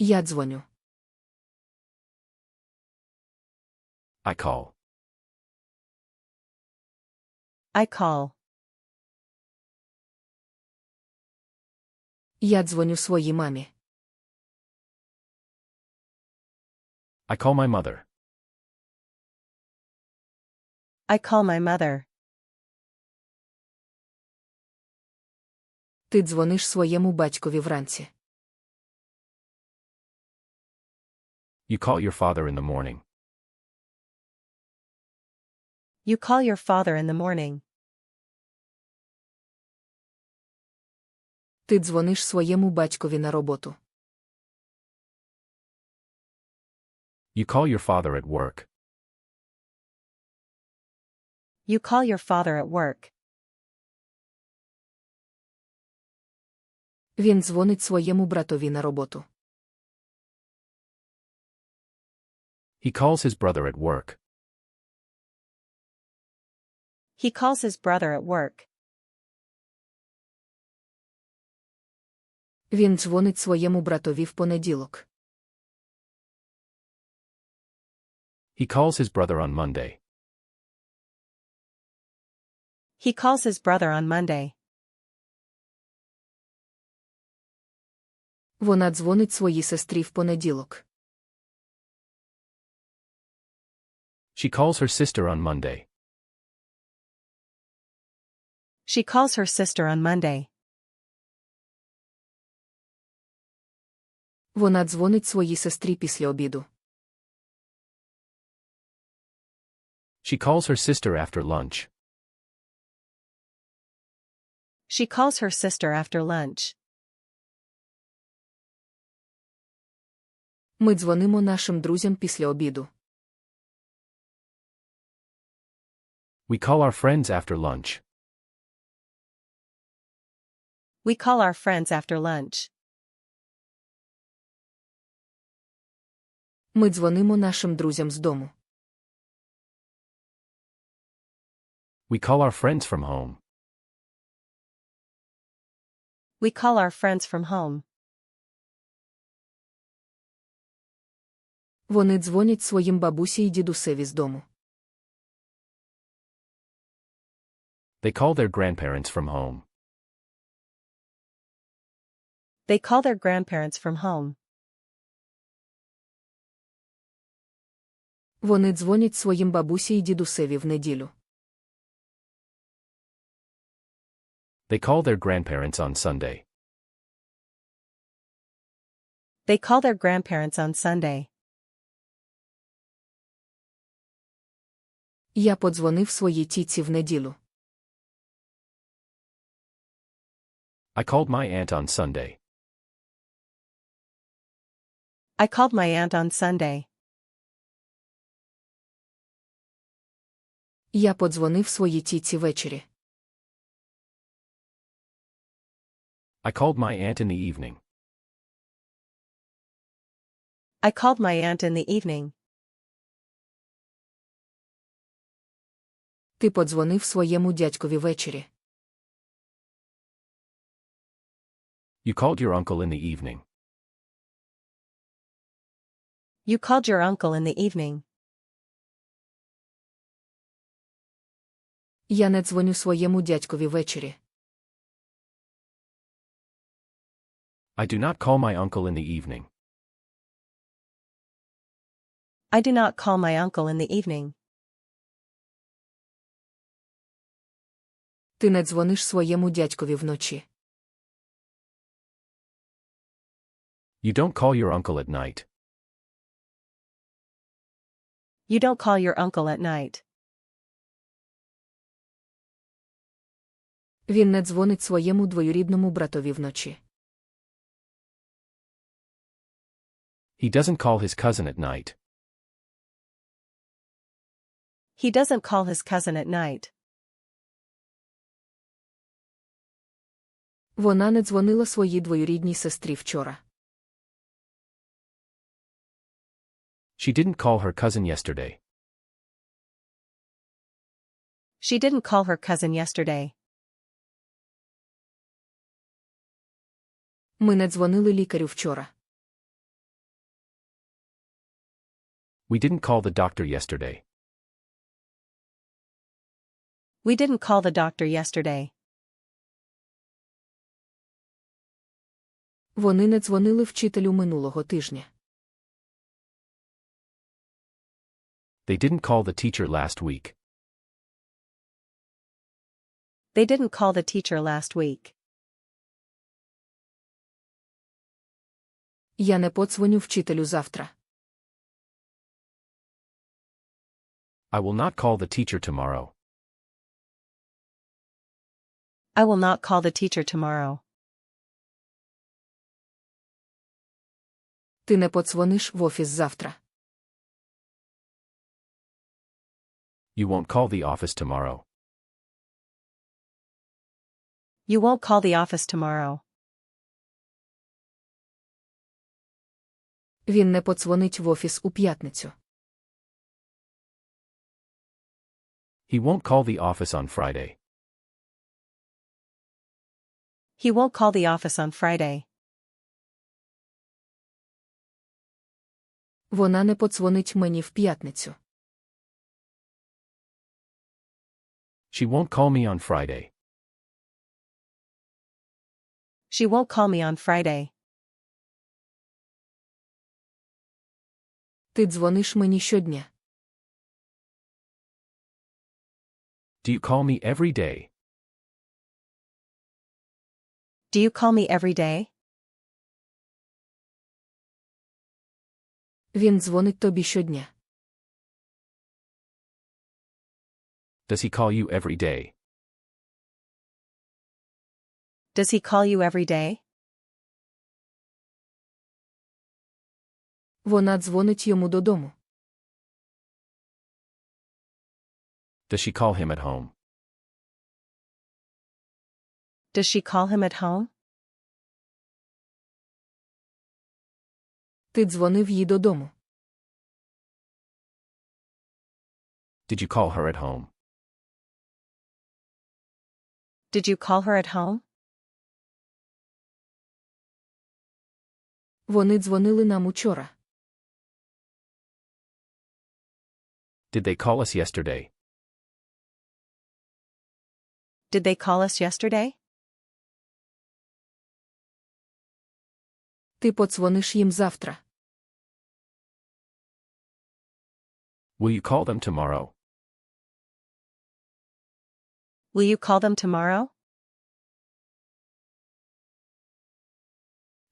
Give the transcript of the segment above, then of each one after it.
Я дзвоню. I call. I call. Я дзвоню своїй мамі. I call my mother. I call my mother. Ти дзвониш своєму батькові вранці. You call your father in the morning. You call your father in the morning. Ти дзвониш своєму батькові на роботу. You call your father at work. You call your father at work. Він дзвонить своєму братові на роботу. He calls his brother at work. He calls his brother at work. Він дзвонить своєму братові в понеділок. He calls his brother on Monday. He calls his brother on Monday. Вона дзвонить своїй сестрі в понеділок. She calls her sister on Monday. She calls her sister on Monday. Вона дзвонить своїй сестрі після обіду. She calls her sister after lunch. She calls her sister after lunch. Ми дзвонимо нашим друзям після обіду. We call our friends after lunch. We call our friends after lunch. Ми дзвонимо нашим друзям з дому. We call our friends from home. We call our friends from home. Вони дзвонять своїм бабусі й дідусеві з дому. They call their grandparents from home. They call their grandparents from home. Вони дзвонять своїм бабусі й дідусеві в неділю. They call their grandparents on Sunday. They call their grandparents on Sunday. Я подзвонив своїй тітці в неділю. I called my aunt on Sunday. I called my aunt on Sunday. Я подзвонив своїй тітці ввечері. I called my aunt in the evening. I called my aunt in the evening. Ти подзвонив своєму дядькові ввечері. You called your uncle in the evening. You called your uncle in the evening. Я не дзвоню своєму дядькові ввечері. I do not call my uncle in the evening. I do not call my uncle in the evening. Ти не дзвониш своєму дядькові вночі. You don't call your uncle at night. You don't call your uncle at night. Він не дзвонить своєму двоюрідному братові вночі. He doesn't call his cousin at night. He doesn't call his cousin at night. Вона не дзвонила своїй двоюрідній сестрі вчора. She didn't call her cousin yesterday. She didn't call her cousin yesterday. Ми не дзвонили лікарю вчора. We didn't call the doctor yesterday. We didn't call the doctor yesterday. Вони не дзвонили вчителю минулого тижня. They didn't call the teacher last week. They didn't call the teacher last week. Я не подзвоню вчителю завтра. I will not call the teacher tomorrow. I will not call the teacher tomorrow. Ти не подзвониш в офіс завтра. You won't call the office tomorrow. You won't call the office tomorrow. Він не подзвонить в офіс у п'ятницю. He won't call the office on Friday. He won't call the office on Friday. Вона не подзвонить мені в п'ятницю. She won't call me on Friday. She won't call me on Friday. Ти дзвониш мені щодня. Do you call me every day? Do you call me every day? Він дзвонить тобі щодня. Does he call you every day? Does he call you every day? Вона дзвонить йому додому. Does she call him at home? Does she call him at home? Ти дзвонив їй додому. Did you call her at home? Did you call her at home? Вони дзвонили нам учора. Did they call us yesterday? Did they call us yesterday? Ти подзвониш їм завтра. Will you call them tomorrow? Will you call them tomorrow?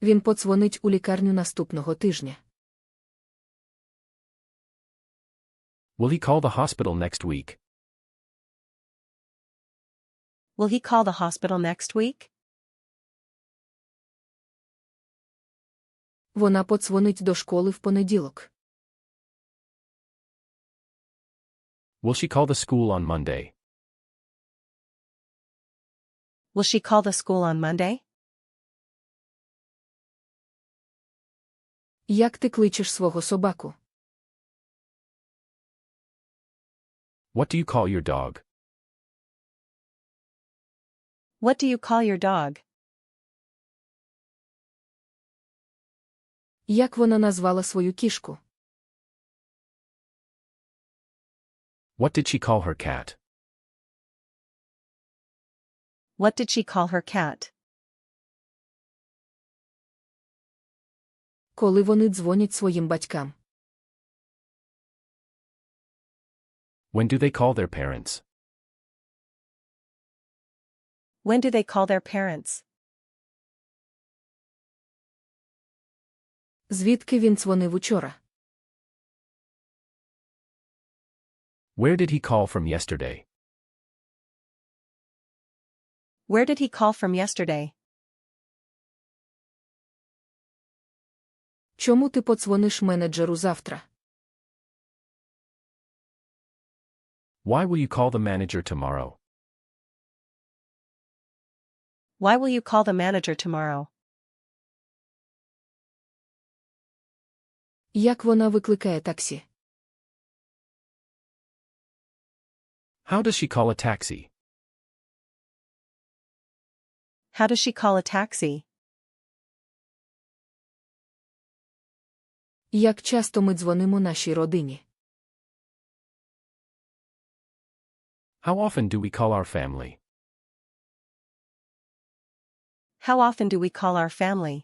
Він подзвонить у лікарню наступного тижня. Will he call the hospital next week? Will he call the hospital next week? Вона подзвонить до школи в понеділок. Will she call the school on Monday? Will she call the school on Monday? Як ти кличеш свого собаку? What do you call your dog? What do you call your dog? Як вона назвала свою кішку? What did she call her cat? What did she call her cat? Коли вони дзвонять своїм батькам? When do they call their parents? When do they call their parents? Звідки він дзвонив учора? Where did he call from yesterday? Where did he call from yesterday? Чому ти подзвониш менеджеру завтра? Why will you call the manager tomorrow? Why will you call the manager tomorrow? Як вона викликає таксі? How does she call a taxi? How does she call a taxi? Як часто ми дзвонимо нашій родині? How often do we call our family? How often do we call our family?